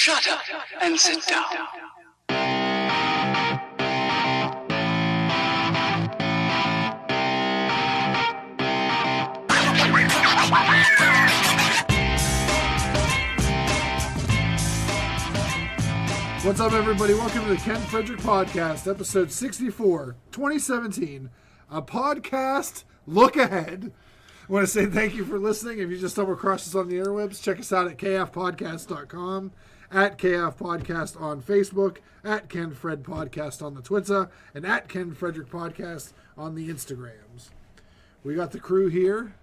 Shut up and sit down. What's up, everybody? Welcome to the Ken Frederick Podcast, episode 64, 2017, a podcast look ahead. I want to say thank you for listening. If you just stumble across us on the interwebs, check us out at kfpodcast.com, at kfpodcast on Facebook, at Ken Fred Podcast on the Twitter, and at Ken Frederick Podcast on the Instagrams. We got the crew here,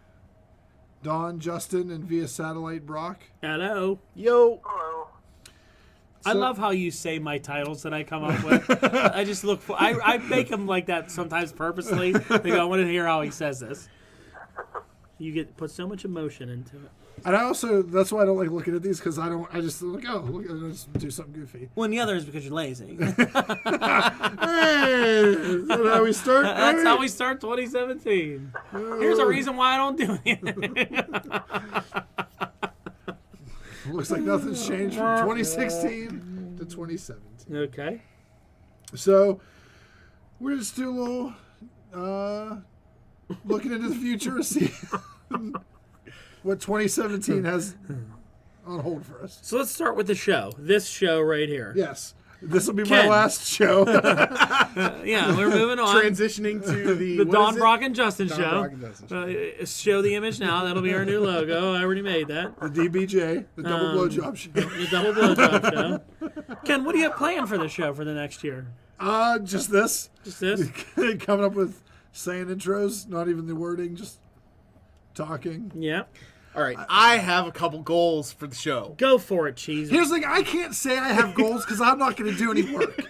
Don, Justin, and via satellite, Brock. Hello. Yo. I love how you say my titles that I come up with. I just look for, I make them like that sometimes purposely. They go, I want to hear how he says this. You put so much emotion into it. And I also, that's why I don't like looking at these, because I just look, I just do something goofy. Well, and the other is because you're lazy. Hey, is that how we start? That's how we start 2017. Here's a reason why I don't do anything. Looks like nothing's changed from 2016 to 2017. Okay. So, we're just doing a little looking into the future, see what 2017 has on hold for us. So let's start with the show. This show right here. Yes. This will be Ken. my last show. Yeah, we're moving on. Transitioning to The Don, Brock, and Justin Don, show. Brock, and Justin Show the image now. That'll be our new logo. I already made that. The DBJ, the double blowjob show. The double blowjob show. Ken, what do you have planned for the show for the next year? Just this. Just this? Coming up with saying intros, not even the wording, just talking. Yeah. All right, I have a couple goals for the show. Go for it, Cheese. Here's the thing, I can't say I have goals because I'm not going to do any work.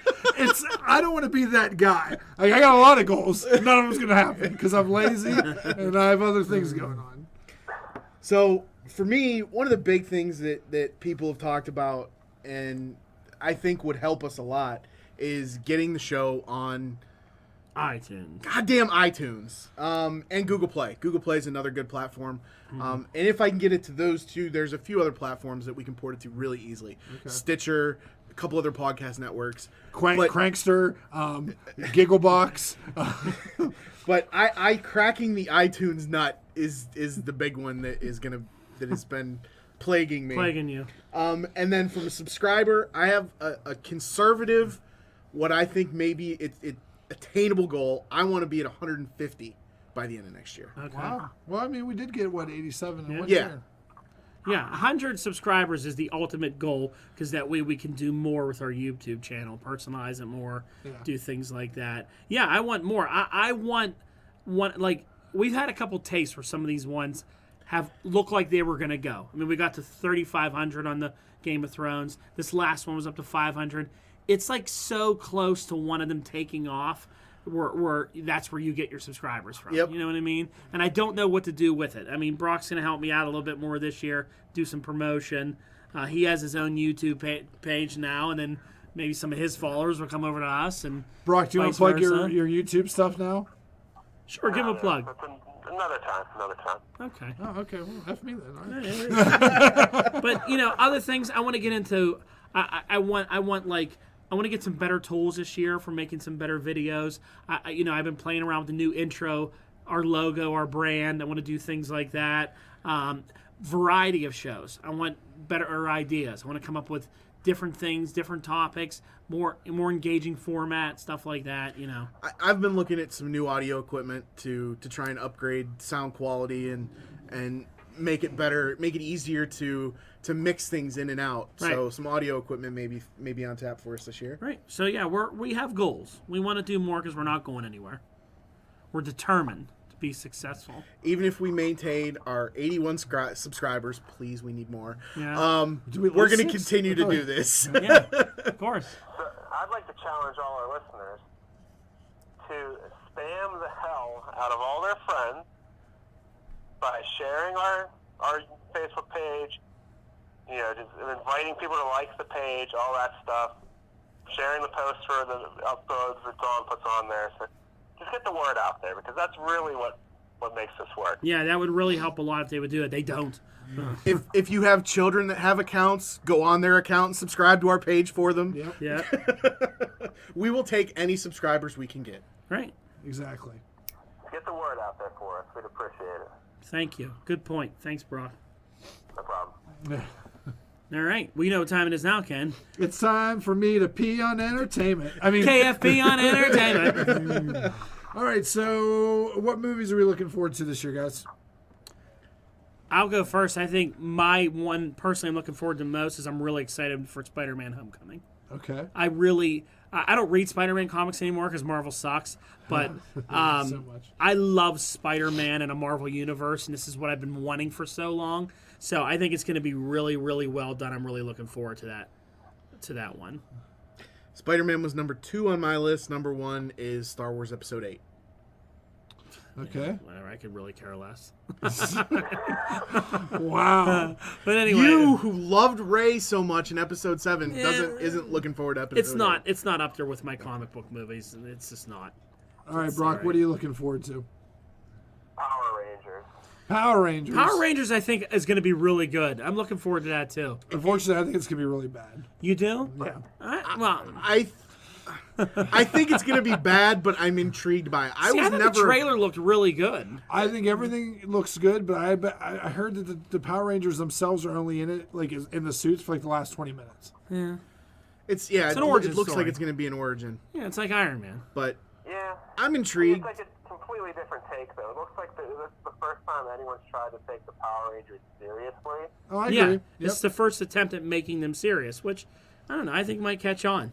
I don't want to be that guy. I got a lot of goals. None of them's going to happen because I'm lazy and I have other things going on. So, for me, one of the big things that people have talked about and I think would help us a lot is getting the show on iTunes. goddamn iTunes and Google Play. Google Play is another good platform. And if I can get it to those two, there's a few other platforms that we can port it to really easily. Okay. Stitcher, a couple other podcast networks. Crankster, Gigglebox. But I cracking the iTunes nut is the big one that has been plaguing me. Plaguing you. And then from a subscriber, I have a conservative, what I think maybe it attainable goal. I want to be at 150 by the end of next year. Okay. Wow. Well, I mean, we did get, 87 in 1 Yeah. year? Yeah, 100 subscribers is the ultimate goal because that way we can do more with our YouTube channel, personalize it more, do things like that. Yeah, I want more. I want one, like, we've had a couple tastes where some of these ones have looked like they were going to go. I mean, we got to 3,500 on the Game of Thrones. This last one was up to 500. It's like so close to one of them taking off where that's where you get your subscribers from. Yep. You know what I mean? And I don't know what to do with it. I mean, Brock's going to help me out a little bit more this year, do some promotion. He has his own YouTube page now, and then maybe some of his followers will come over to us. And Brock, do you want to plug your YouTube stuff now? Sure, give him a plug. Another time. Okay. Oh, okay. Well, F me then. All right. But, other things I want to get into, I want to get some better tools this year for making some better videos. I've been playing around with the new intro, our logo, our brand. I want to do things like that. Variety of shows. I want better ideas. I want to come up with different things, different topics, more engaging format, stuff like that. I've been looking at some new audio equipment to try and upgrade sound quality and make it better, make it easier to mix things in and out. Right. So some audio equipment maybe on tap for us this year. Right. So yeah, we have goals. We want to do more because we're not going anywhere. We're determined to be successful. Even if we maintain our 81 subscribers, please, we need more. Yeah. We're going to continue to do this. Yeah, of course. So I'd like to challenge all our listeners to spam the hell out of all their friends by sharing our Facebook page, just inviting people to like the page, all that stuff, sharing the posts for the uploads that Dawn puts on there. So just get the word out there, because that's really what what makes this work. Yeah, that would really help a lot if they would do it. They don't. If you have children that have accounts, go on their account and subscribe to our page for them. Yep. Yeah. We will take any subscribers we can get. Right. Exactly. Get the word out there for us. We'd appreciate it. Thank you. Good point. Thanks, Brock. No problem. All right. We know what time it is now, Ken. It's time for me to pee on entertainment. I mean, KFP on entertainment. all right. So, what movies are we looking forward to this year, guys? I'll go first. I think my one personally I'm looking forward to most is I'm really excited for Spider-Man Homecoming. Okay. I don't read Spider-Man comics anymore because Marvel sucks, but So much. I love Spider-Man in a Marvel universe, and this is what I've been wanting for so long. So I think it's going to be really, really well done. I'm really looking forward to that one. Spider-Man was number 2 on my list. Number 1 is Star Wars Episode 8. Okay. Whatever, I could really care less. Wow. But anyway, You who loved Rey so much in Episode 7 isn't looking forward to Episode 8. it's not up there with my comic book movies. It's just not. All right, Brock, what are you looking forward to? Power Rangers. Power Rangers. Power Rangers, I think, is going to be really good. I'm looking forward to that too. Unfortunately, I think it's going to be really bad. You do? Yeah. I think it's going to be bad, but I'm intrigued by it. I thought the trailer looked really good. I think everything looks good, but I heard that the Power Rangers themselves are only in it, like in the suits, for like the last 20 minutes. Yeah. It's an origin It looks story. like it's going to be an origin, Yeah, it's like Iron Man. but Yeah. I'm intrigued. It's like a completely different take, though. It looks like this is the first time anyone's tried to take the Power Rangers seriously. Oh, I Yeah, agree. Yep. it's the first attempt at making them serious, which I don't know. I think might catch on.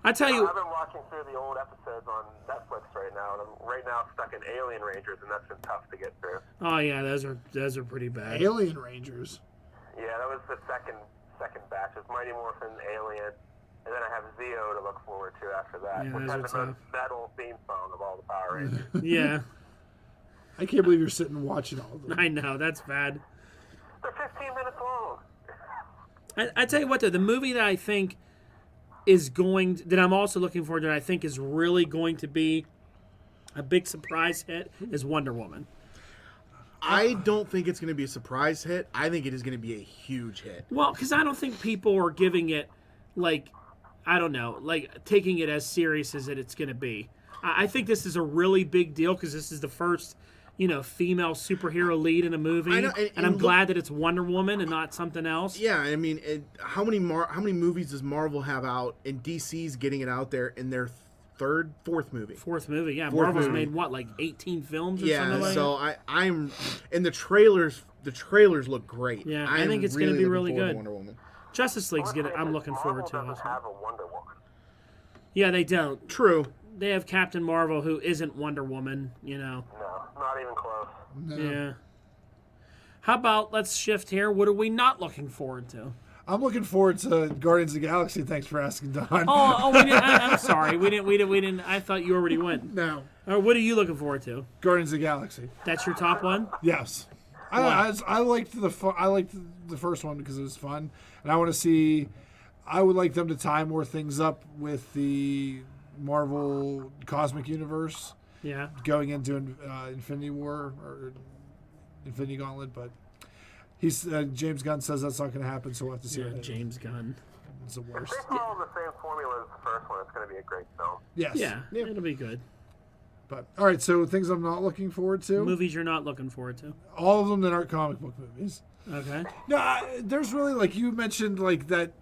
I tell you, I've been watching through the old episodes on Netflix right now, and I'm right now stuck in Alien Rangers, and that's been tough to get through. oh yeah, those are pretty bad. Alien Rangers. Yeah, that was the second batch. It's Mighty Morphin, Alien, and then I have Zeo to look forward to after that, Yeah, which those has the are most metal theme song of all the Power Rangers. Yeah, I can't believe you're sitting and watching all of them. I know that's bad. They're 15 minutes long. I tell you what though, the movie that I think that I'm also looking forward to, that I think is really going to be a big surprise hit, is Wonder Woman. I don't think it's going to be a surprise hit. I think it is going to be a huge hit. Well, because I don't think people are giving it, like, I don't know, like taking it as serious as it's going to be. I think this is a really big deal because this is the first, female superhero lead in a movie, I know, and I'm look- glad that it's Wonder Woman and not something else. Yeah, I mean, how many movies does Marvel have out, and DC's getting it out there in their fourth movie? Fourth movie, yeah. Fourth Marvel's movie. made what, like 18 films or something Yeah, like so that? I'm, and the trailers look great. Yeah, I think it's gonna be looking really forward to good. Wonder Woman. Justice League's Honestly, good. I'm looking forward to it. Marvel doesn't have a Wonder Woman. Yeah, they don't. True. They have Captain Marvel, who isn't Wonder Woman, No, not even close. No. Yeah. How about, let's shift here. What are we not looking forward to? I'm looking forward to Guardians of the Galaxy. Thanks for asking, Don. We didn't. I'm sorry. We didn't. I thought you already went. No. What are you looking forward to? Guardians of the Galaxy. That's your top one? Yes. Why? I liked the first one because it was fun, and I want to see. I would like them to tie more things up with the Marvel Cosmic Universe Yeah. going into Infinity War or Infinity Gauntlet, but James Gunn says that's not going to happen, so we'll have to see. Yeah, what happens. James Gunn. It's the If worst. they follow the same formula as the first one, it's going to be a great film. Yes. Yeah, it'll be good. But all right, so things I'm not looking forward to. Movies you're not looking forward to. All of them that aren't comic book movies. Okay. No, there's really, like you mentioned, like that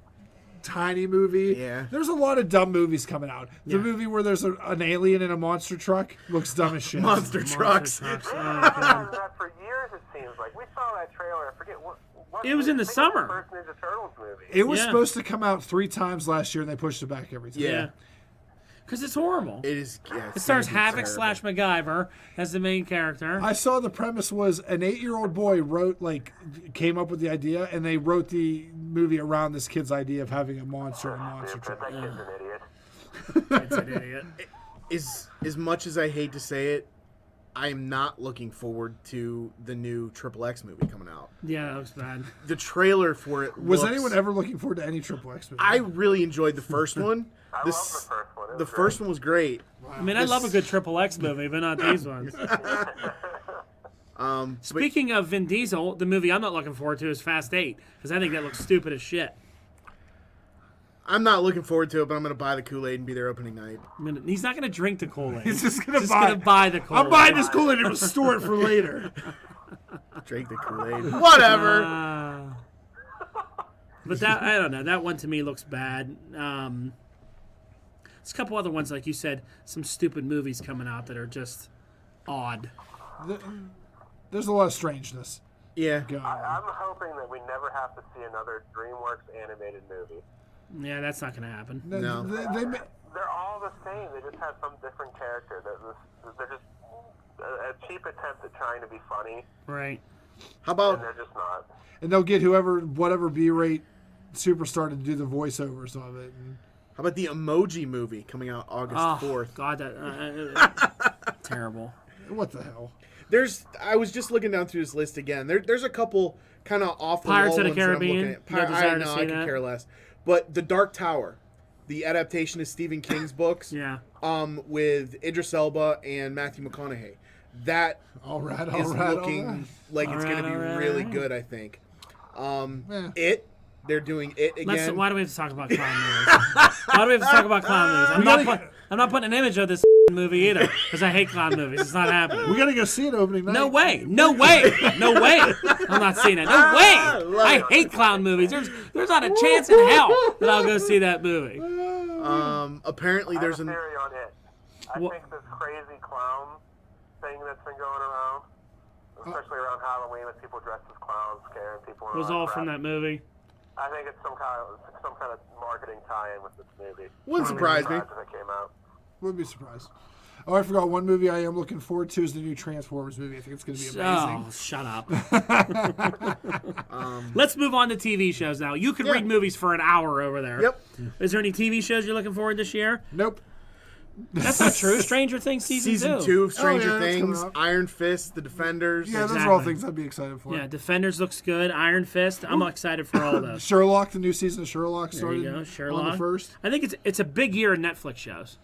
tiny movie. Yeah. There's a lot of dumb movies coming out. The Yeah. movie where there's an alien in a monster truck looks dumb as shit. Monster trucks. Monster trucks. We've Oh, been God. talking that for years, it seems like. We saw that trailer. I forget what It was in the I think summer. It was the first Ninja Turtles movie. It was Yeah. supposed to come out 3 times last year, and they pushed it back every time. Yeah. Because it's horrible. It is. Yeah, It stars gonna be Havoc terrible. / MacGyver as the main character. I saw the premise was an 8-year-old boy came up with the idea, and they wrote the movie around this kid's idea of having a monster in a monster Stupid. truck. That kid's an idiot. It's an idiot. As much as I hate to say it, I am not looking forward to the new XXX movie coming out. Yeah, that looks bad. The trailer for it Was looks- anyone ever looking forward to any Triple X movie? I really enjoyed the first one. I love the first one. The first one was great. I mean, I love a good Triple X movie, but not these ones. Speaking of Vin Diesel, the movie I'm not looking forward to is Fast 8, because I think that looks stupid as shit. I'm not looking forward to it, but I'm going to buy the Kool-Aid and be there opening night. He's not going to drink the Kool-Aid. He's just going to buy the Kool-Aid. I'm buying this Kool-Aid and store it for later. Drink the Kool-Aid. Whatever. But that, I don't know. That one to me looks bad. There's a couple other ones, like you said, some stupid movies coming out that are just odd. There's a lot of strangeness. Yeah. I'm hoping that we never have to see another DreamWorks animated movie. Yeah, that's not going to happen. No. They're all the same. They just have some different character. They're just a cheap attempt at trying to be funny. Right. How about... And they're just not. And they'll get whatever B-rate superstar to do the voiceovers of it. And... How about the Emoji Movie coming out August 4th? God, that terrible. What the hell? I was just looking down through this list again. There's a couple kind of off the wall Pirates of the ones that I'm looking Caribbean. at. No desire to see I could that. care less. But The Dark Tower, the adaptation of Stephen King's books, Yeah. with Idris Elba and Matthew McConaughey. That All right. looking like it's going to be really good, I think. They're doing It again. Why do we have to talk about clown movies? Why do we have to talk about clown movies? I'm not putting an image of this movie either, because I hate clown movies. It's not happening. We got to go see it opening night. No way. I'm not seeing it. No way. I hate clown movies. There's not a chance in hell that I'll go see that movie. Apparently I there's have a theory on it. I think this crazy clown thing that's been going around, especially around Halloween, with people dressed as clowns, scaring people. It was all from that movie. I think it's some kind of marketing tie-in with this movie. Wouldn't surprise me. If it came out. Wouldn't be surprised. Oh, I forgot one movie I am looking forward to is the new Transformers movie. I think it's going to be amazing. Oh, shut up. Let's move on to TV shows now. You could read movies for an hour over there. Yep. Is there any TV shows you're looking forward this year? Nope. That's not true. Stranger Things season 2 of Stranger that's coming Things, up. Iron Fist, The Defenders. Yeah, those are all Exactly. things I'd be excited for. Yeah, Defenders looks good. Iron Fist. I'm excited for all those. Sherlock, the new season of Sherlock There started you go, Sherlock. on the 1st. I think it's a big year in Netflix shows.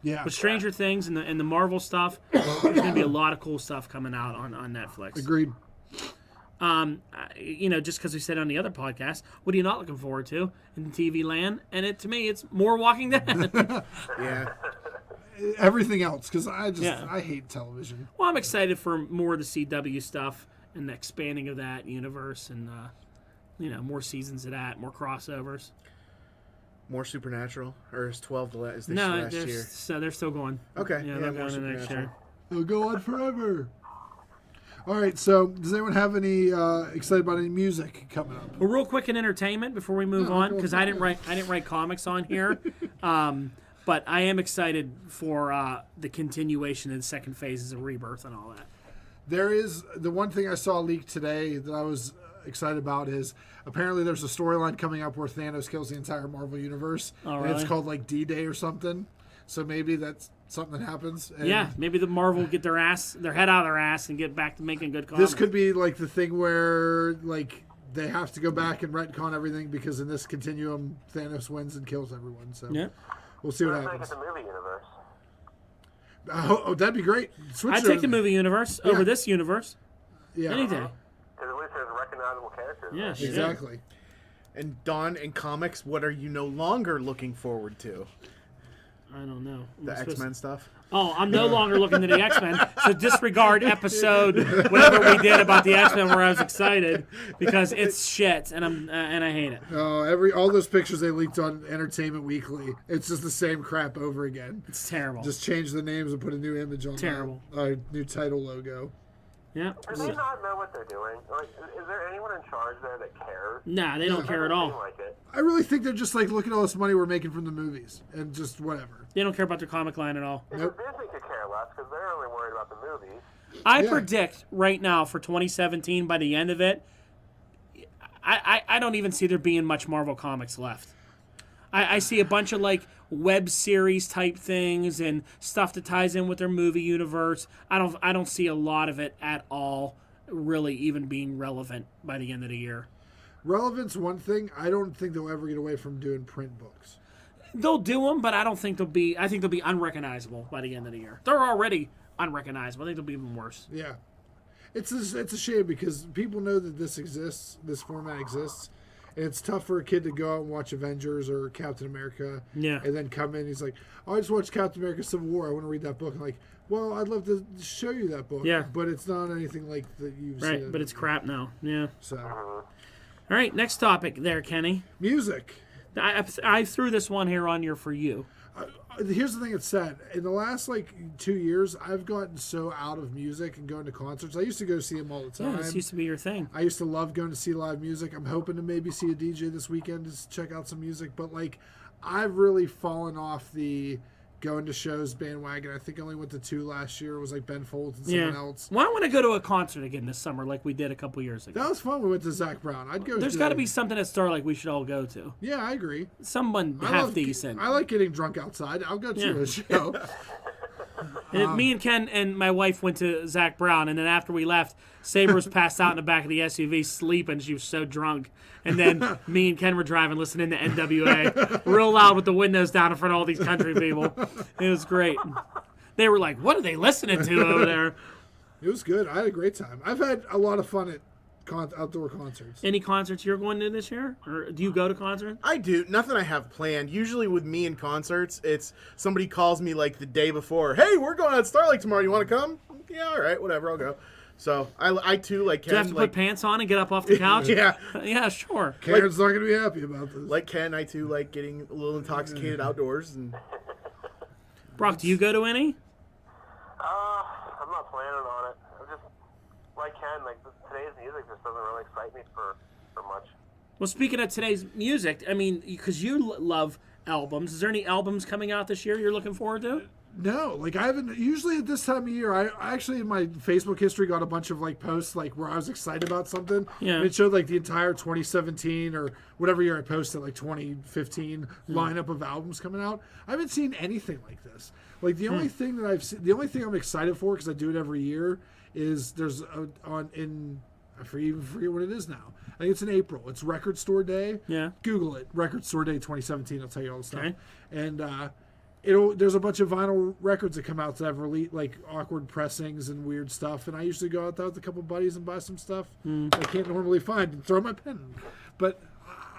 Yeah. With Stranger Things and the Marvel stuff, there's going to be a lot of cool stuff coming out on Netflix. Agreed. Just because we said on the other podcast, what are you not looking forward to in TV land? And to me, it's more Walking Dead. Yeah. Everything else, because I hate television. Well, I'm excited for more of the CW stuff and the expanding of that universe and, more seasons of that, more crossovers. More Supernatural? Or is 12 is this No, last year? so they're still going. Okay. Yeah, Yeah, they're more going to next Supernatural. year. It'll go on forever. All right, so does anyone have any excited about any music coming up? Well, real quick in entertainment before we move on, because I didn't write comics on here, but I am excited for the continuation of the second phases of Rebirth and all that. There is the one thing I saw leaked today that I was excited about is apparently there's a storyline coming up where Thanos kills the entire Marvel universe, Oh, and it's really? called like D-Day or something. So maybe that's something that happens. And Yeah, maybe the Marvel get their head out of their ass and get back to making good comics. this could be like the thing where like they have to go back and retcon everything because in this continuum Thanos wins and kills everyone. So Yeah. we'll see what Let's make happens. it the movie universe. That'd be great. Switch I'd take the movie universe over this universe Yeah, any day. Because at least there's recognizable characters. Yeah, shit. exactly. And Dawn, in comics, what are you no longer looking forward to? I don't know. The X-Men stuff? Oh, I'm no longer looking to the X-Men, so disregard episode whatever we did about the X-Men where I was excited because it's shit and I hate it. All those pictures they leaked on Entertainment Weekly, it's just the same crap over again. It's terrible. Just change the names and put a new image on Terrible. New title logo. Yeah. Do they not know what they're doing? Like, is there anyone in charge there that cares? Nah, they don't care at Doesn't seem all. like it. I really think they're just like, look at all this money we're making from the movies and just whatever. They don't care about their comic line at all. Disney could care less because they're only worried about the movies. I Yeah. predict right now for 2017, by the end of it, I don't even see there being much Marvel Comics left. I see a bunch of like web series type things and stuff that ties in with their movie universe. I don't see a lot of it at all really even being relevant by the end of the year. Relevance, one thing. I don't think they'll ever get away from doing print books. They'll do them, but I don't think they'll be. I think they'll be unrecognizable by the end of the year. They're already unrecognizable. I think they'll be even worse. Yeah. It's a shame because people know that this exists, this format exists, and it's tough for a kid to go out and watch Avengers or Captain America, Yeah. and then come in. He's like, "Oh, I just watched Captain America: Civil War. I want to read that book." I'm like, "Well, I'd love to show you that book, Yeah. but it's not anything like that you've Right, seen." but it's crap now. Yeah. So All right, next topic there, Kenny. music. I threw this one here on your For You. Here's the thing that's sad. In the last 2 years, I've gotten so out of music and going to concerts. I used to go see them all the time. Yeah, this used to be your thing. I used to love going to see live music. I'm hoping to maybe see a DJ this weekend to check out some music. But I've really fallen off the going to shows bandwagon. I think I only went to 2 last year. It was Ben Folds and someone else. Well, I want to go to a concert again this summer like we did a couple years ago. That was fun. We went to Zach Brown. I'd go. There's got to be something at Star we should all go to. Yeah, I agree. Someone I half love- decent. I like getting drunk outside. I'll go to Yeah. a show. And me and Ken and my wife went to Zach Brown, and then after we left, Saber was passed out in the back of the SUV sleeping. She was so drunk. And then me and Ken were driving, listening to NWA real loud with the windows down in front of all these country people. It was great. They were like, what are they listening to over there? It was good. I had a great time. I've had a lot of fun at outdoor concerts. Any concerts you're going to this year? Or do you go to concerts? I do. Nothing I have planned. Usually with me in concerts, it's somebody calls me the day before. Hey, we're going out Starlight tomorrow. You want to come? Yeah, all right, whatever. I'll go. So I too Ken. Do you have to put pants on and get up off the couch? Yeah. Yeah, sure. Karen's not going to be happy about this. Like Ken, I too like getting a little intoxicated outdoors. And Brock, do you go to any? I'm not planning on it. I'm just like Ken. Today's music just doesn't really excite me for much. Well, speaking of today's music, I mean, because you love albums, is there any albums coming out this year you're looking forward to? No, I haven't. Usually at this time of year, I actually in my Facebook history got a bunch of posts where I was excited about something. Yeah. And it showed the entire 2017 or whatever year I posted, 2015 lineup of albums coming out. I haven't seen anything like this. The only thing that I've seen, the only thing I'm excited for because I do it every year is there's I forget what it is now. I think it's in April. It's Record Store Day. Yeah. Google it. Record Store Day 2017. I'll tell you all the stuff. Okay. And there's a bunch of vinyl records that come out that have awkward pressings and weird stuff. And I usually go out there with a couple buddies and buy some stuff I can't normally find and throw my pen in. But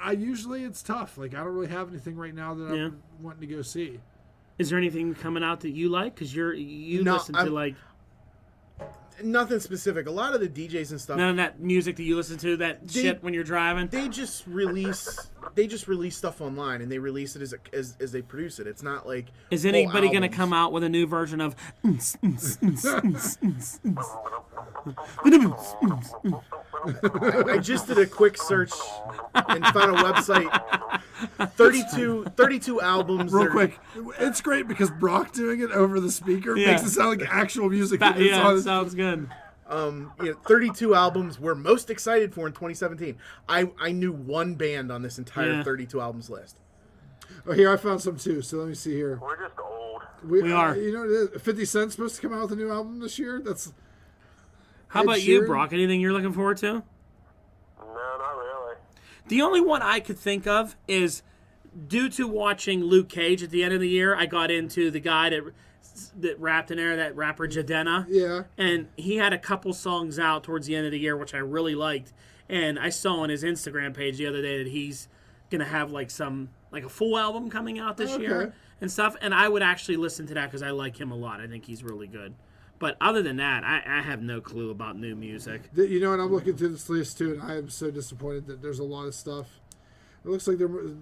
I usually it's tough. I don't really have anything right now that I'm wanting to go see. Is there anything coming out that you like? Because you No, listen to nothing specific. A lot of the DJs and stuff. none of that music that you listen to, shit when you're driving. They just release stuff online and they release it as they produce it. It's not like Is whole anybody going to albums. come out with a new version of? I just did a quick search and found a website. 32 albums. Real They're- quick, it's great because Brock doing it over the speaker makes it sound like actual music. It's Yeah, on it sounds good. 32 albums we're most excited for in 2017. I knew one band on this entire 32 albums list. Oh, here I found some too. So let me see here. We're just old. We are. You know, what it is? 50 Cent's supposed to come out with a new album this year. That's. How Ed about you, Sheeran? Brock? Anything you're looking forward to? No, not really. The only one I could think of is due to watching Luke Cage at the end of the year, I got into the guy that rapped in there, that rapper Jadena. Yeah. And he had a couple songs out towards the end of the year, which I really liked. And I saw on his Instagram page the other day that he's going to have a full album coming out this year and stuff. And I would actually listen to that because I like him a lot. I think he's really good. But other than that, I have no clue about new music. You know, and I'm looking through this list too, and I am so disappointed that there's a lot of stuff. It looks like there's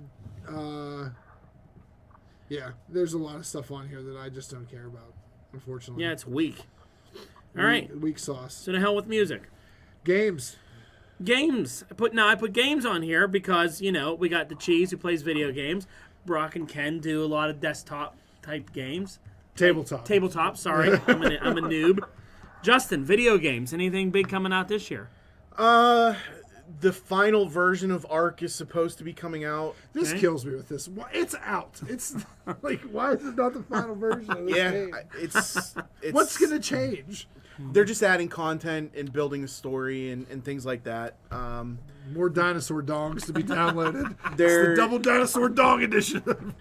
a lot of stuff on here that I just don't care about, unfortunately. Yeah, it's weak. All right. Weak sauce. So to hell with music. Games. Games. I put games on here because, we got the Cheese who plays video games. Brock and Ken do a lot of desktop type games. Tabletop. Sorry. I'm a noob. Justin, video games. Anything big coming out this year? The final version of Ark is supposed to be coming out. This kills me with this. It's out. It's why is it not the final version of this game? It's What's going to change? They're just adding content and building a story and things like that. More dinosaur dongs to be downloaded. It's They're- the double dinosaur dong edition.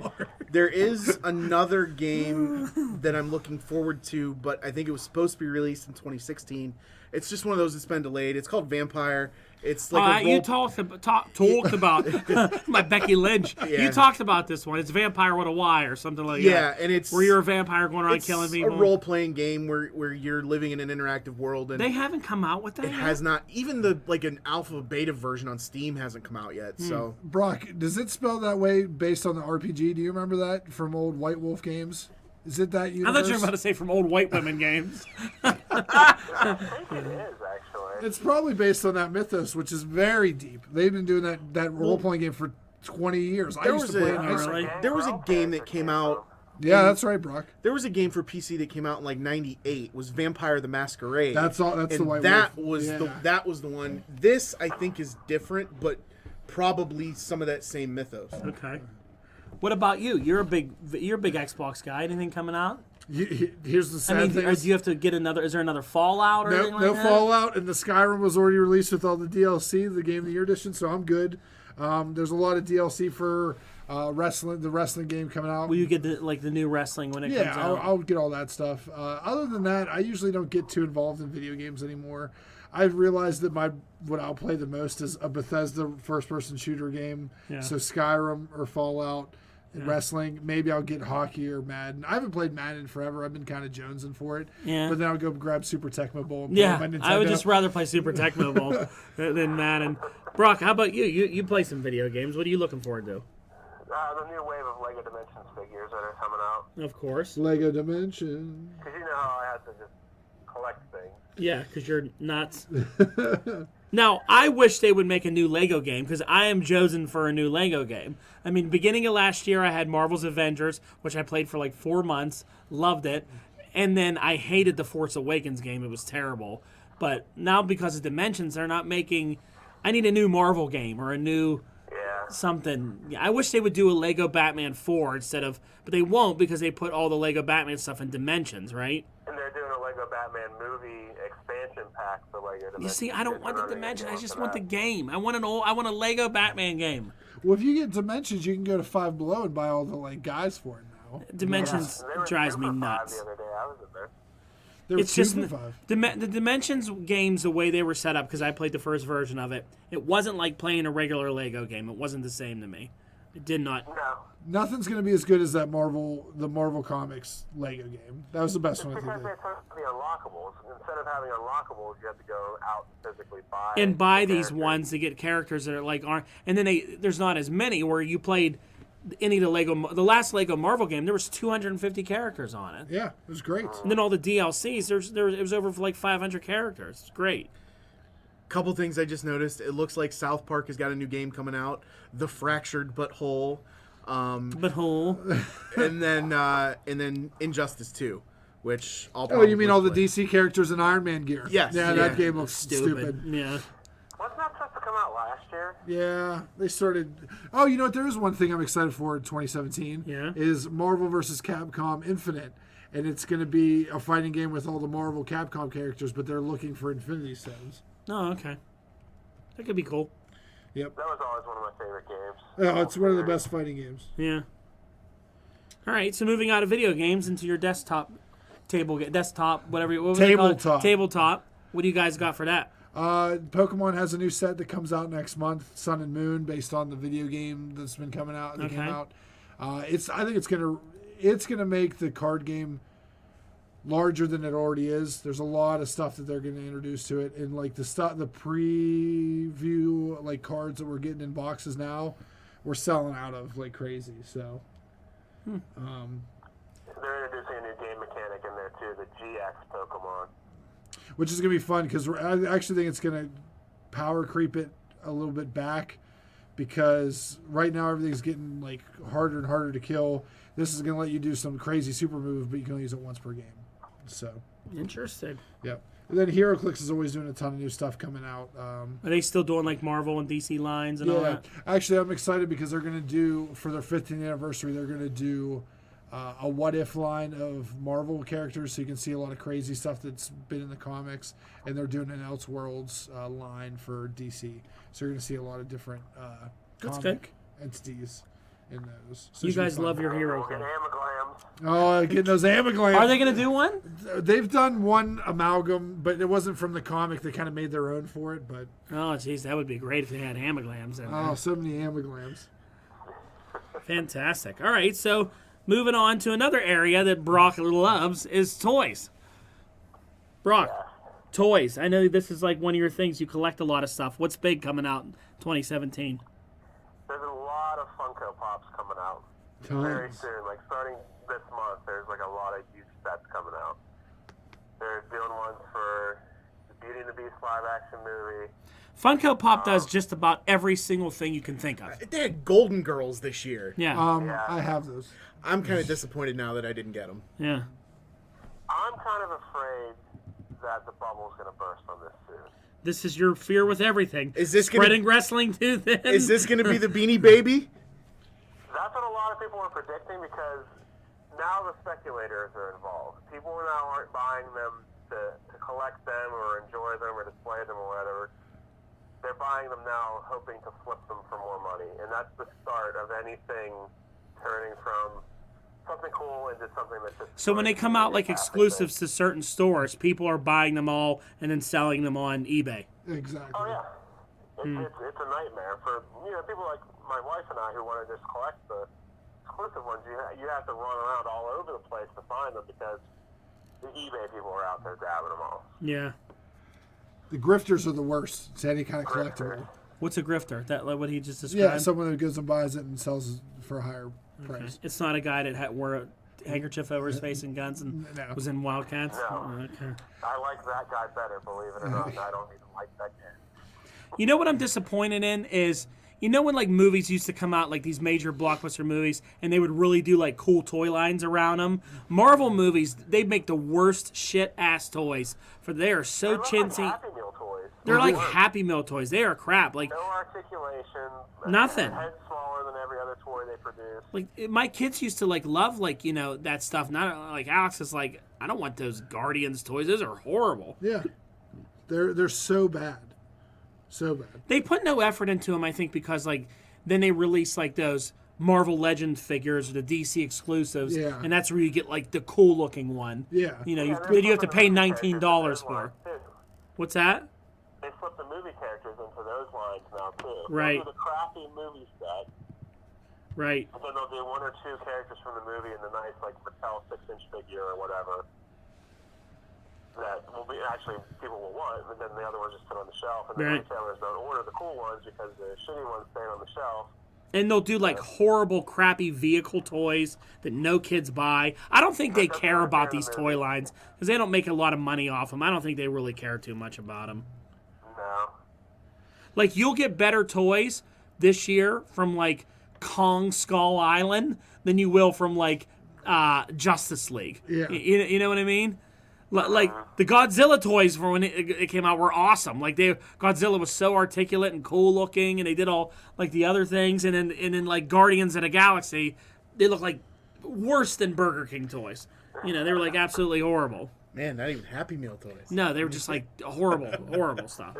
There is another game that I'm looking forward to, but I think it was supposed to be released in 2016. It's just one of those that's been delayed. It's called Vampire. It's like you talked about my Becky Lynch. Yeah. You talked about this one. It's Vampire with a Y or something like that. Yeah, and it's where you're a vampire going around killing people. It's a role-playing game where you're living in an interactive world. And they haven't come out with that. It yet? has not. Even an alpha beta version on Steam hasn't come out yet. So Brock, does it spell that way based on the RPG? Do you remember that from old White Wolf games? Is it that universe? I thought you were about to say from old white women games. I think it is, actually. It's probably based on that mythos, which is very deep. They've been doing that role-playing game for 20 years. I used to play it in high school. Really? There was a game that came out. Yeah, that's right, Brock. There was a game for PC that came out in like '98. Was Vampire the Masquerade? That's all. That's the White that Wolf. was Yeah. that was the one. This I think is different, but probably some of that same mythos. Okay. What about you? You're a big Xbox guy. Anything coming out? Here's the sad thing. Do you have to get another? Is there another Fallout or anything like No that? Fallout, and the Skyrim was already released with all the DLC, the Game of the Year edition, so I'm good. There's a lot of DLC for wrestling, the wrestling game coming out. Will you get the new wrestling when it comes Yeah, out? I'll get all that stuff. Other than that, I usually don't get too involved in video games anymore. I've realized that what I'll play the most is a Bethesda first-person shooter game. Yeah. So Skyrim or Fallout. Wrestling, maybe I'll get hockey or Madden. I haven't played Madden forever. I've been kind of jonesing for it. Yeah. But then I'll go grab Super Tecmo Bowl and play Yeah, my Nintendo. I would just rather play Super Tecmo Bowl than Madden. Brock, how about you? You play some video games. What are you looking forward to? The new wave of LEGO Dimensions figures that are coming out. Of course. Lego Dimension. Because you know how I have to just collect things. Yeah, because you're nuts. Now, I wish they would make a new Lego game because I am chosen for a new Lego game. I mean, beginning of last year, I had Marvel's Avengers, which I played for like 4 months, loved it, and then I hated the Force Awakens game. It was terrible. But now because of Dimensions, they're not making... I need a new Marvel game or a new something. I wish they would do a Lego Batman 4 instead of... But they won't because they put all the Lego Batman stuff in Dimensions, right? And they're doing a Lego Batman movie expansion pack for LEGO Dimensions. You see, I don't want the Dimension. I just want the game. I want a Lego Batman game. Well, if you get Dimensions, you can go to Five Below and buy all the guys for it now. Dimensions drives me They were nuts. the other day. I was in there. There were It's two just for $5. the Dimensions games, the way they were set up, because I played the first version of it. It wasn't like playing a regular Lego game. It wasn't the same to me. It did not. No. Nothing's going to be as good as the Marvel Comics Lego game. That was the best one I Because think. they're supposed to be unlockables. Instead of having unlockables, you have to go out and physically buy. And buy these characters. ones to get characters that are like aren't. And then there's not as many where you played any of the last Lego Marvel game. There was 250 characters on it. Yeah, it was great. And then all the DLCs. It was over for like 500 characters. It's great. Couple things I just noticed. It looks like South Park has got a new game coming out, The Fractured But Whole. But whole. and then Injustice 2, which I'll Oh, probably you mean all the play. DC characters in Iron Man gear? Yes. Yeah, Yeah. that game looks stupid. Yeah. Wasn't that supposed to come out last year? Yeah, they started. Oh, you know what? There is one thing I'm excited for in 2017. Yeah. Is Marvel vs. Capcom Infinite, and it's going to be a fighting game with all the Marvel Capcom characters, but they're looking for Infinity Stones. Oh, okay. That could be cool. Yep. That was always one of my favorite games. Oh, it's one of the best fighting games. Yeah. All right. So moving out of video games into your desktop, whatever. What was it called? Tabletop. Tabletop. What do you guys got for that? Pokemon has a new set that comes out next month, Sun and Moon, based on the video game that's been coming out. That came Okay. out. I think it's gonna make the card game larger than it already is. There's a lot of stuff that they're going to introduce to it, and like the preview like cards that we're getting in boxes now, we're selling out of like crazy. So, They're introducing a new game mechanic in there too, the GX Pokemon. which is going to be fun because I actually think it's going to power creep it a little bit back, because right now everything's getting like harder and harder to kill. This is going to let you do some crazy super move, but you can only use it once per game. So, Interesting. yep. And then HeroClix is always doing a ton of new stuff coming out. Are they still doing like Marvel and DC lines and all that? Actually, I'm excited because they're going to do, for their 15th anniversary, they're going to do a What If line of Marvel characters, so you can see a lot of crazy stuff that's been in the comics. And they're doing an Elseworlds line for DC, so you're going to see a lot of different That's comic entities in those. So You it should be guys fun. love your hero We'll get card. amaglams. Oh, getting those amaglams. Are they going to do one? They've done one amalgam, but it wasn't from the comic. They kind of made their own for it. But Oh, jeez, that would be great if they had amaglams in there. so many amaglams. Fantastic. All right, so moving on to another area that Brock loves is toys. Brock, toys. I know this is like one of your things. You collect a lot of stuff. What's big coming out in 2017? There's a lot of Funko Pops coming out very Tons. soon. Like starting this month, there's like a lot of huge sets coming out. They're doing ones for the Beauty and the Beast live action movie. Funko Pop does just about every single thing you can think of. They had Golden Girls this year. Yeah, I have those. I'm kind of disappointed now that I didn't get them. yeah. I'm kind of afraid that the bubble's going to burst on this soon. This is your fear with everything. Is this gonna- spreading wrestling too thin? Is this going to be the Beanie Baby? That's what a lot of people are predicting because now the speculators are involved. People now aren't buying them to collect them or enjoy them or display them or whatever. They're buying them now hoping to flip them for more money. And that's the start of anything turning from something cool into something that's just... So when they come out like exclusives to certain stores, people are buying them all and then selling them on eBay. Exactly. Oh, yeah. It's a nightmare for people like my wife and I who want to just collect the exclusive ones. You have to run around all over the place to find them because the eBay people are out there grabbing them all. Yeah. The grifters are the worst. It's any kind of collectible. What's a grifter? That like what he just described? Yeah, someone who goes and buys it and sells it for a higher price. It's not a guy that wore a handkerchief over his face and guns and No. was in Wildcats? No. Oh, okay. I like that guy better, believe it or not. I don't even like that guy. You know what I'm disappointed in is, you know when like movies used to come out, like these major blockbuster movies, and they would really do like cool toy lines around them? Marvel movies, they make the worst shit-ass toys. For they are so They look chintzy. like Happy Meal toys. They're like Happy Meal toys. They are crap. Like, No articulation. Nothing. Their head's smaller than every other toy they produce. my kids used to like love like that stuff. Not like Alex is like, I don't want those Guardians toys. Those are horrible. Yeah. They're so bad. So bad. They put no effort into them, I think, because like then they release like those Marvel Legends figures, the DC exclusives, Yeah. and that's where you get like the cool looking one. Yeah. You know, Yeah, you have to pay flipping the movie $19 characters into for. those lines, too. What's that? They flip the movie characters into those lines now too. Right. Those are the crappy movie set. Right. But then there'll be one or two characters from the movie in the nice like Mattel 6-inch figure or whatever. That will be actually people will want, but then the other ones just put on the shelf, and the Right. retailers don't order the cool ones because the shitty ones stay on the shelf. And they'll do like horrible, crappy vehicle toys that no kids buy. I don't think they care about these toy lines because they don't make a lot of money off them. I don't think they really care too much about them. No. Like, you'll get better toys this year from like Kong Skull Island than you will from like Justice League. Yeah. You know what I mean? Like the Godzilla toys for when it came out were awesome. Like Godzilla was so articulate and cool looking, and they did all like the other things. And then like Guardians of the Galaxy, they look like worse than Burger King toys. You know, they were like absolutely horrible. Man, not even Happy Meal toys. No, they were just like horrible, horrible stuff.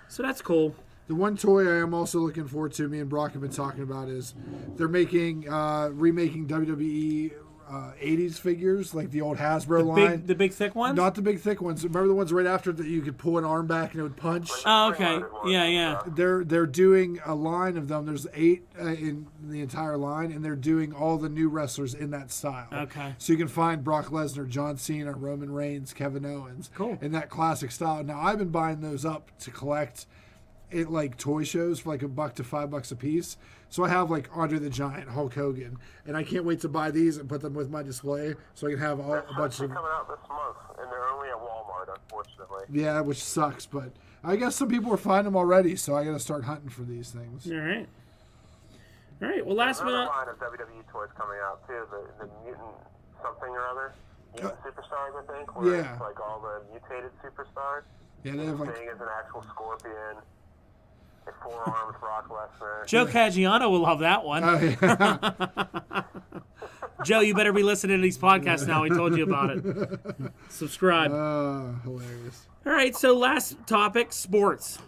So that's cool. The one toy I am also looking forward to, me and Brock have been talking about, is they're remaking WWE 80s figures, like the old Hasbro line. The big thick ones? Not the big thick ones. Remember the ones right after that you could pull an arm back and it would punch? Oh, okay. Yeah. They're doing a line of them. There's 8 in the entire line, and they're doing all the new wrestlers in that style. Okay. So you can find Brock Lesnar, John Cena, Roman Reigns, Kevin Owens. Cool. In that classic style. Now, I've been buying those up to collect at like toy shows for like $1 to $5 a piece. So I have like Andre the Giant, Hulk Hogan, and I can't wait to buy these and put them with my display so I can have a bunch of... coming out this month, and they're only at Walmart, unfortunately. Yeah, which sucks, but I guess some people are finding them already, so I got to start hunting for these things. All right. Well, last but Another not... line of WWE toys coming out too. The mutant something or other, mutant superstars, I think. Where Yeah. it's like all the mutated superstars. Yeah, they have like... Thing is an actual scorpion. A 4-armed Brock Lesnar. Joe Caggiano will love that one. Oh, yeah. Joe, you better be listening to these podcasts now. We told you about it. Subscribe. Hilarious. All right, so last topic, sports.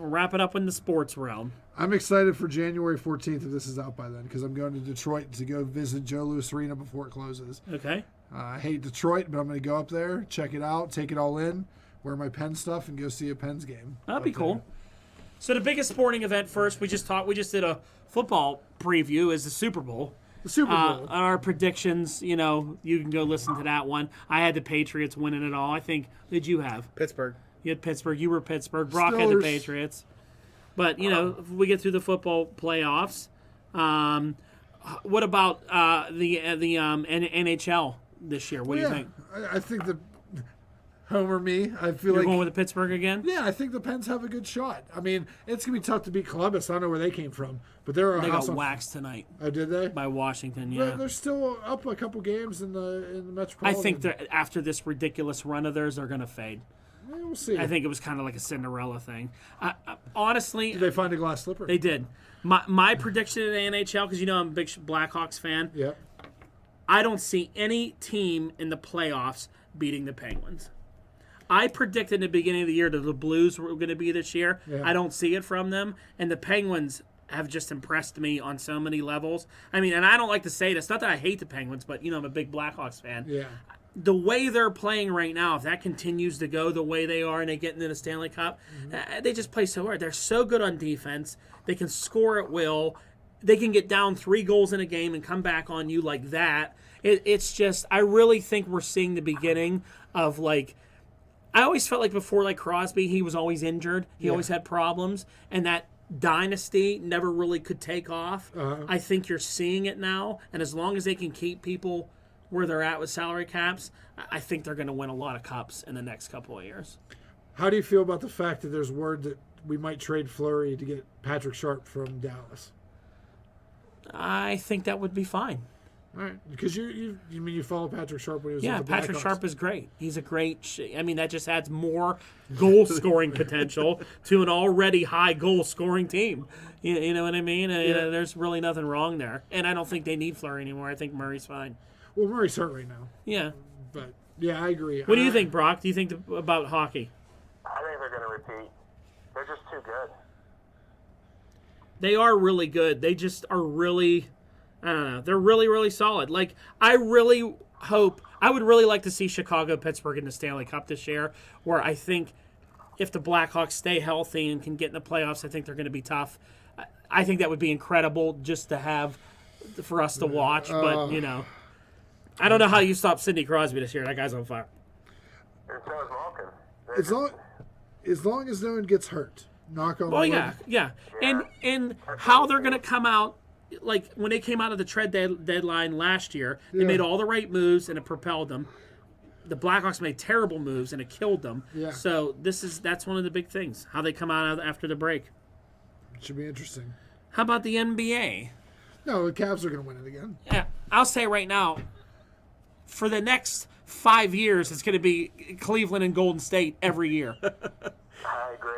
wrap it up in the sports realm. I'm excited for January 14th if this is out by then because I'm going to Detroit to go visit Joe Louis Arena before it closes. Okay. I hate Detroit, but I'm going to go up there, check it out, take it all in, wear my Penn stuff, and go see a Pens game. That'd be cool. So the biggest sporting event first, we just did a football preview, is the Super Bowl. The Super Bowl. Our predictions, you can go listen to that one. I had the Patriots winning it all. I think, who did you have? Pittsburgh. You had Pittsburgh. You were Pittsburgh. Brock had the Steelers. Patriots. But, if we get through the football playoffs, what about the NHL this year? What do you think? I think the Homer me. I feel You're like going with the Pittsburgh again? yeah, I think the Pens have a good shot. I mean, it's gonna be tough to beat Columbus. I don't know where they came from, but they're They got awesome. waxed tonight Oh, did they? by Washington, They're still up a couple games in the I Metropolitan. think that after this ridiculous run of theirs, they're going to fade. We'll see. I think it was kind of like a Cinderella thing. Honestly, Did they find a glass slipper? they did. My prediction in the NHL, because I'm a big Blackhawks fan, Yep. I don't see any team in the playoffs beating the Penguins. I predicted in the beginning of the year that the Blues were going to be this year. Yeah. I don't see it from them. And the Penguins have just impressed me on so many levels. I mean, and I don't like to say this. Not that I hate the Penguins, but, I'm a big Blackhawks fan. Yeah. The way they're playing right now, if that continues to go the way they are and they get into the Stanley Cup, they just play so hard. They're so good on defense. They can score at will. They can get down 3 goals in a game and come back on you like that. It's just, I really think we're seeing the beginning of, I always felt like before, Crosby, he was always injured. He always had problems. And that dynasty never really could take off. I think you're seeing it now. And as long as they can keep people where they're at with salary caps, I think they're going to win a lot of cups in the next couple of years. How do you feel about the fact that there's word that we might trade Fleury to get Patrick Sharp from Dallas? I think that would be fine. All right, because you follow Patrick Sharp when he was Yeah, with the Patrick Blackhawks. Sharp is great. He's a great. That just adds more goal scoring potential to an already high goal scoring team. You know what I mean? There's really nothing wrong there, and I don't think they need Fleury anymore. I think Murray's fine. Well, Murray's hurt right now, Yeah. but yeah, I agree. What do you think, Brock? Do you think about hockey? I think they're going to repeat. They're just too good. They are really good. They just are really, I don't know. They're really, really solid. I really hope, I would really like to see Chicago, Pittsburgh in the Stanley Cup this year, where I think if the Blackhawks stay healthy and can get in the playoffs, I think they're going to be tough. I think that would be incredible just to have for us to watch, but, I don't know how you stop Sidney Crosby this year. That guy's on fire. And so is Malkin. As long as no one gets hurt, knock on wood. Oh, yeah. And how they're going to come out, when they came out of the trade deadline last year, they made all the right moves and it propelled them. The Blackhawks made terrible moves and it killed them. Yeah. So that's one of the big things, how they come out after the break. It should be interesting. How about the NBA? No, the Cavs are going to win it again. Yeah, I'll say right now, for the next 5 years, it's going to be Cleveland and Golden State every year. I agree.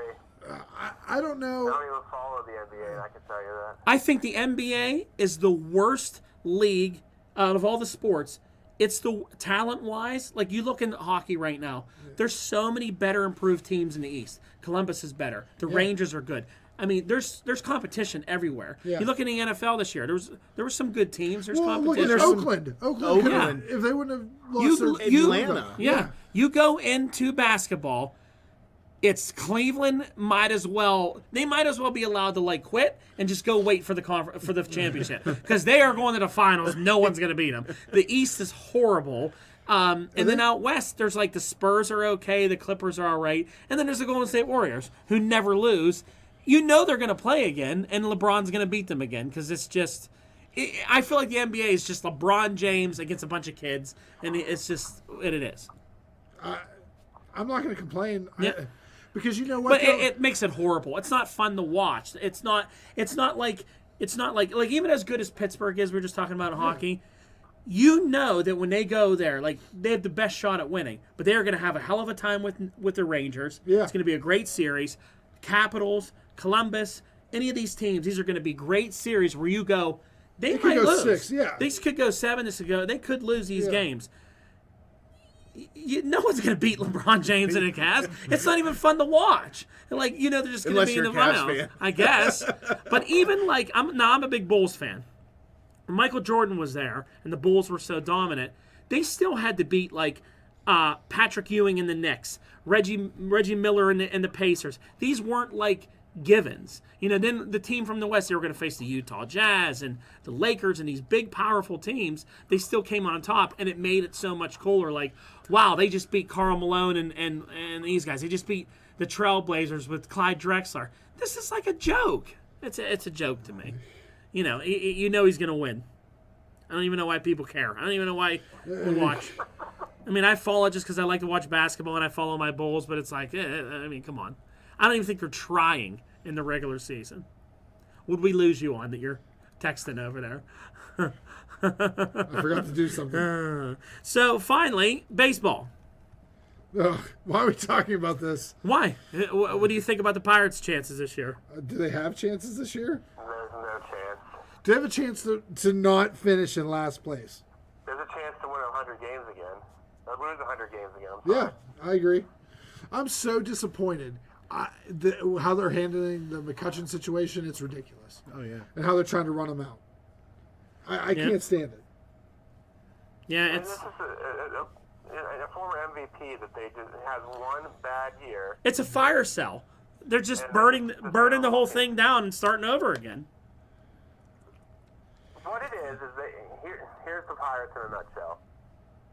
I don't know. I don't even follow the NBA, I can tell you that. I think the NBA is the worst league out of all the sports. It's the talent-wise, you look into hockey right now, there's so many better improved teams in the East. Columbus is better. The Rangers are good. I mean, there's competition everywhere. Yeah. You look in the NFL this year, there were some good teams. There's Well, look competition. at Oakland. Oakland. If they wouldn't have lost Atlanta. Yeah. You go into basketball, it's Cleveland might as well be allowed to quit and just go wait for the championship because they are going to the finals. No one's going to beat them. The East is horrible. And then out west, there's the Spurs are okay, the Clippers are all right, and then there's the Golden State Warriors who never lose. They're going to play again, and LeBron's going to beat them again because it's just. I feel like the NBA is just LeBron James against a bunch of kids, and it's just what it is. I'm not going to complain. Yeah. Because you know what? But it makes it horrible. It's not fun to watch. It's not like even as good as Pittsburgh is. We were just talking about hockey. You know that when they go there, they have the best shot at winning. But they are going to have a hell of a time with the Rangers. Yeah. It's going to be a great series. Capitals, Columbus, any of these teams, these are going to be great series where you go. They might could go lose. 6, yeah. These could go 7. They could lose these games. no one's going to beat LeBron James in a Cavs. It's not even fun to watch. Like, they're just going to be in the runouts, I guess. But even like, I'm a big Bulls fan. When Michael Jordan was there and the Bulls were so dominant, they still had to beat like Patrick Ewing in the Knicks, Reggie Miller in the Pacers. These weren't like givens. Then the team from the West, they were going to face the Utah Jazz and the Lakers and these big, powerful teams. They still came on top, and it made it so much cooler. Like, wow, they just beat Karl Malone and these guys. They just beat the Trailblazers with Clyde Drexler. This is like a joke. It's a joke to me. He's going to win. I don't even know why people care. I don't even know why we watch. I mean, I follow it just because I like to watch basketball and I follow my Bulls, but it's like, come on. I don't even think they're trying in the regular season. Would we lose you on that you're texting over there? I forgot to do something. So, finally, baseball. Ugh, why are we talking about this? Why? What do you think about the Pirates' chances this year? Do they have chances this year? There's no chance. Do they have a chance to not finish in last place? There's a chance to win 100 games again. Or lose 100 games again. Yeah, I agree. I'm so disappointed. How they're handling the McCutcheon situation, it's ridiculous. Oh, yeah. And how they're trying to run him out. I can't stand it. Yeah, This is a former MVP that they just has one bad year. It's a fire cell. They're just burning the whole thing down and starting over again. What it is here's the Pirates in a nutshell.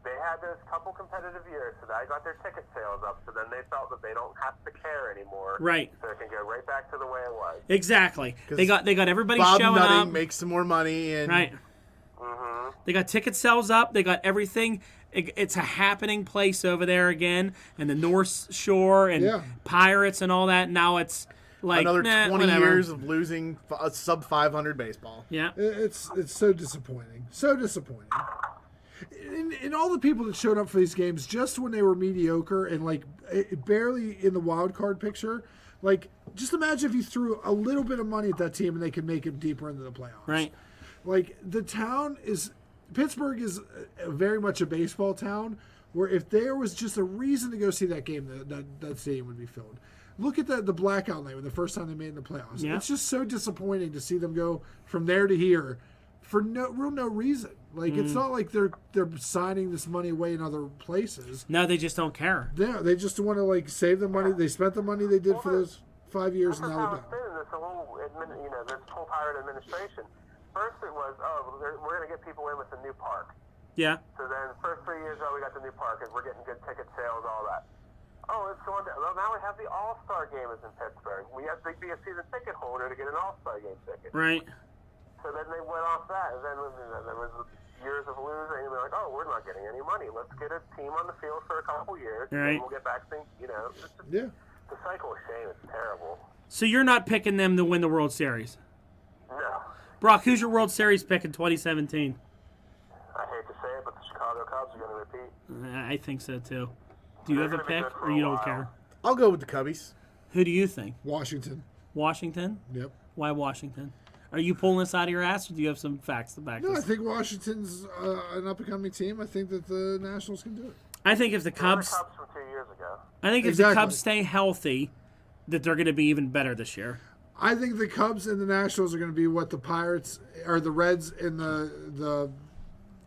They had those couple competitive years, so they got their ticket sales up, so then they felt that they don't have to care anymore. Right. So it can go right back to the way it was. Exactly. They got everybody Bob showing Nutting up. makes some more money. And Right. Mm-hmm. They got ticket sales up. They got everything. It's a happening place over there again, and the North Shore and Pirates and all that. Now it's like another 20 whatever. years of losing a sub 500 baseball. Yeah. It's so disappointing. So disappointing. And all the people that showed up for these games just when they were mediocre and like barely in the wild card picture, like just imagine if you threw a little bit of money at that team and they could make it deeper into the playoffs. Right. Like Pittsburgh is very much a baseball town where if there was just a reason to go see that game, that stadium would be filled. Look at the blackout night, the first time they made it in the playoffs. Yeah. It's just so disappointing to see them go from there to here for no reason. Like it's not like they're signing this money away in other places. No, they just don't care. Yeah, they just want to like save the money. They spent the money they did for those 5 years, and now they're done. This whole Pirate administration. First it was, we're going to get people in with the new park. Yeah. So then first 3 years, we got the new park, and we're getting good ticket sales, all that. Oh, it's going to, well, now we have the All-Star game is in Pittsburgh. We have to be a season ticket holder to get an All-Star game ticket. Right. So then they went off that, and then there was years of losing, and they're like, oh, we're not getting any money. Let's get a team on the field for a couple years, Right. and we'll get back to, Yeah. The cycle of shame is terrible. So you're not picking them to win the World Series. No. Brock, who's your World Series pick in 2017? I hate to say it, but the Chicago Cubs are going to repeat. I think so too. Do you have a pick, or you don't care? I'll go with the Cubbies. Who do you think? Washington. Washington? Yep. Why Washington? Are you pulling this out of your ass, or do you have some facts to back No, I this? think Washington's an up-and-coming team. I think that the Nationals can do it. I think if the Cubs, The Cubs from 2 years ago. I think if Exactly. the Cubs stay healthy, that they're going to be even better this year. I think the Cubs and the Nationals are going to be what the Pirates or the Reds and the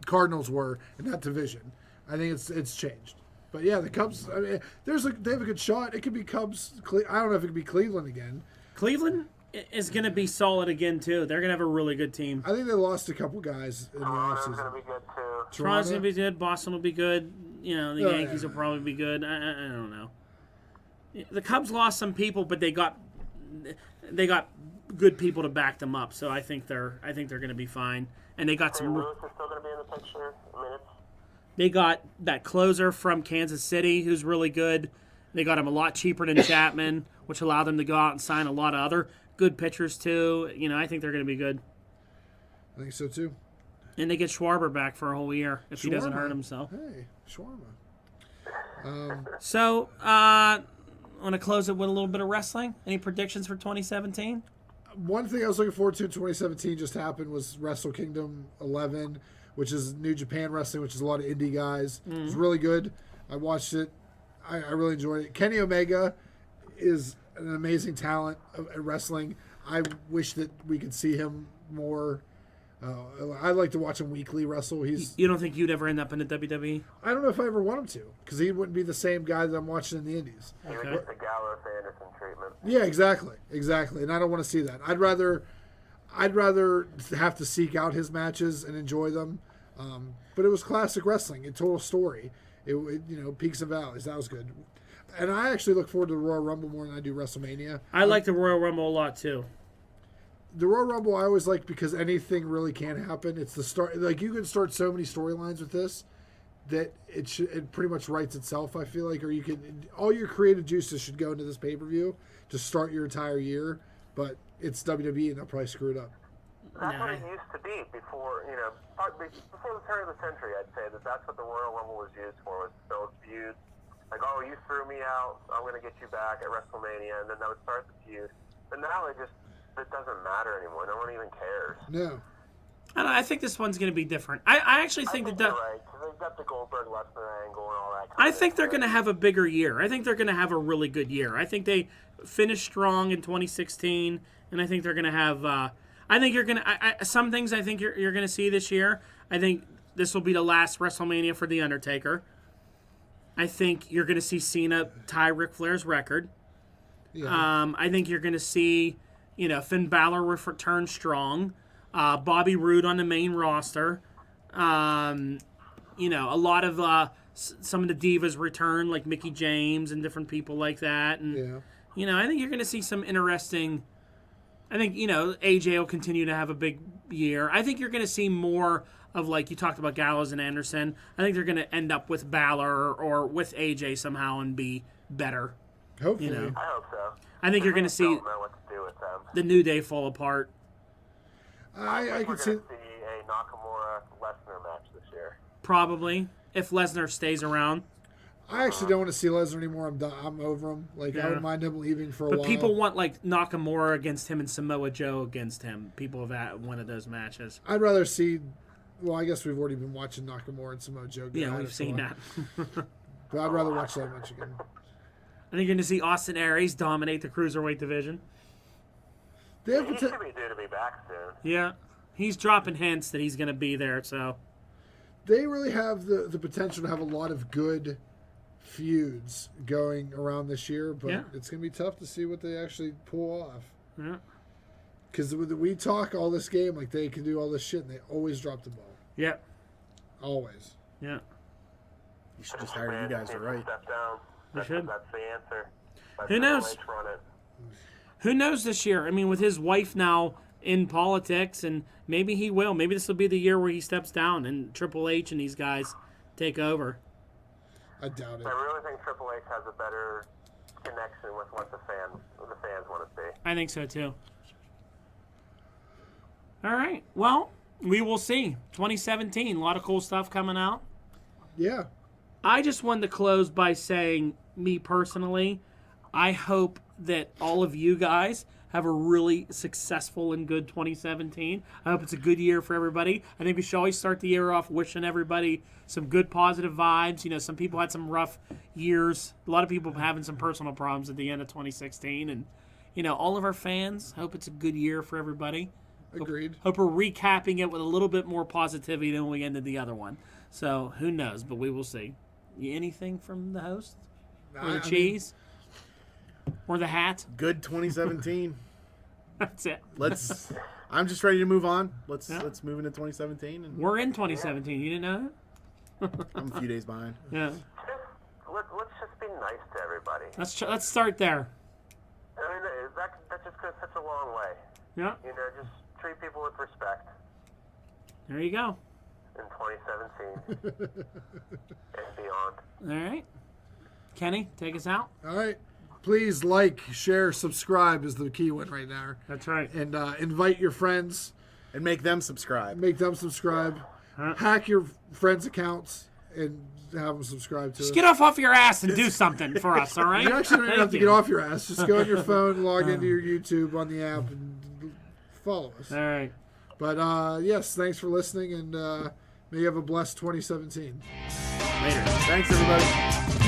Cardinals were in that division. I think it's changed. But yeah, the Cubs. I mean, they have a good shot. It could be Cubs. I don't know if it could be Cleveland again. Cleveland is going to be solid again too. They're going to have a really good team. I think they lost a couple guys in the Toronto's going to offseason. be good, too. Toronto's going to be good. Boston will be good. The Oh, Yankees yeah. will probably be good. I don't know. The Cubs lost some people, but they got good people to back them up. So I think they're going to be fine. And they got St. some. Louis is still going to be in the picture. I mean, They got that closer from Kansas City who's really good. They got him a lot cheaper than Chapman, which allowed them to go out and sign a lot of other good pitchers too. I think they're going to be good. I think so too. And they get Schwarber back for a whole year if he doesn't Shawarma. hurt himself. Hey, shawarma. So, I want to close it with a little bit of wrestling. Any predictions for 2017? One thing I was looking forward to in 2017 just happened was Wrestle Kingdom 11, which is New Japan Wrestling, which is a lot of indie guys. It's really good. I watched it. I really enjoyed it. Kenny Omega is an amazing talent at wrestling. I wish that we could see him more. I'd like to watch him weekly wrestle. You don't think you'd ever end up in the WWE? I don't know if I ever want him to, because he wouldn't be the same guy that I'm watching in the Indies. He would get the Gallows Anderson treatment. Yeah, exactly, and I don't want to see that. I'd rather have to seek out his matches and enjoy them. But it was classic wrestling. It told a story. It peaks and valleys. That was good. And I actually look forward to the Royal Rumble more than I do WrestleMania. I like the Royal Rumble a lot too. The Royal Rumble I always like because anything really can happen. It's the start. Like, you can start so many storylines with this that it pretty much writes itself. I feel like, or all your creative juices should go into this pay-per-view to start your entire year. But it's WWE and they'll probably screw it up. That's what it used to be before the turn of the century. I'd say that's what the Royal Rumble was used for, was those feuds. Like, oh, you threw me out, I'm going to get you back at WrestleMania, and then that would start the feud. But now it doesn't matter anymore. No one even cares. No. I don't know, I think this one's going to be different. I actually think you're right, because they've got the Goldberg-Lesnar angle and all that. I think they're going to have a bigger year. I think they're going to have a really good year. I think they finished strong in 2016, and I think they're going to have. I think you're going to. Some things I think you're going to see this year. I think this will be the last WrestleMania for The Undertaker. I think you're going to see Cena tie Ric Flair's record. Yeah. I think you're going to see, Finn Balor return strong. Bobby Roode on the main roster. A lot of some of the divas return, like Mickie James and different people like that. And I think you're going to see some interesting. I think AJ will continue to have a big year. I think you're going to see more of, like you talked about, Gallows and Anderson. I think they're going to end up with Balor or with AJ somehow and be better. Hopefully. I hope so. I think you're going to see don't know what to do with them. the New Day fall apart. I we're can see going to see a Nakamura-Lesnar match this year. Probably, if Lesnar stays around. I actually don't want to see Lesnar anymore. I'm over him. Like, I wouldn't mind him leaving for a while. But people want, like, Nakamura against him and Samoa Joe against him. People have one of those matches. I'd rather see. Well, I guess we've already been watching Nakamura and Samoa Joe. Yeah, we've seen that. But I'd rather watch that match again. I think you're going to see Austin Aries dominate the Cruiserweight division. They have He should be due to be back soon. Yeah. He's dropping hints that he's going to be there, so. They really have the potential to have a lot of good feuds going around this year, but it's going to be tough to see what they actually pull off. Yeah. Because we talk all this game like they can do all this shit, and they always drop the ball. Yep. Always. Yeah. You should just hire you guys to write. Step down. should. That's the answer. Who knows? Who knows this year? I mean, with his wife now in politics, and maybe he will. Maybe this will be the year where he steps down and Triple H and these guys take over. I doubt it. I really think Triple H has a better connection with what the fans want to see. I think so too. All right. Well, we will see. 2017, a lot of cool stuff coming out. Yeah. I just wanted to close by saying, me personally, I hope that all of you guys have a really successful and good 2017. I hope it's a good year for everybody. I think we should always start the year off wishing everybody some good positive vibes. You know, some people had some rough years. A lot of people having some personal problems at the end of 2016. And, you know, all of our fans, hope it's a good year for everybody. Agreed. Hope we're recapping it with a little bit more positivity than we ended the other one. So, who knows, but we will see. Anything from the host? Or the cheese? Or the hat? Good 2017. That's it. I'm just ready to move on. Let's move into 2017. And We're in 2017. You didn't know that? I'm a few days behind. Yeah. Let's just be nice to everybody. Let's start there. I mean, that just goes such a long way. Yeah. You know, just treat people with respect There you go. in 2017 and beyond. All right. Kenny, take us out. All right. Please like, share, subscribe is the key one right now. That's right. And invite your friends. And make them subscribe. Make them subscribe. Hack your friends' accounts and have them subscribe to us. Just get off your ass and do something for us, all right? You actually don't even have to Thank get you. off your ass. Just go on your phone, log into your YouTube on the app, and follow us. All right. But yes, thanks for listening, and may you have a blessed 2017. Later. Thanks, everybody.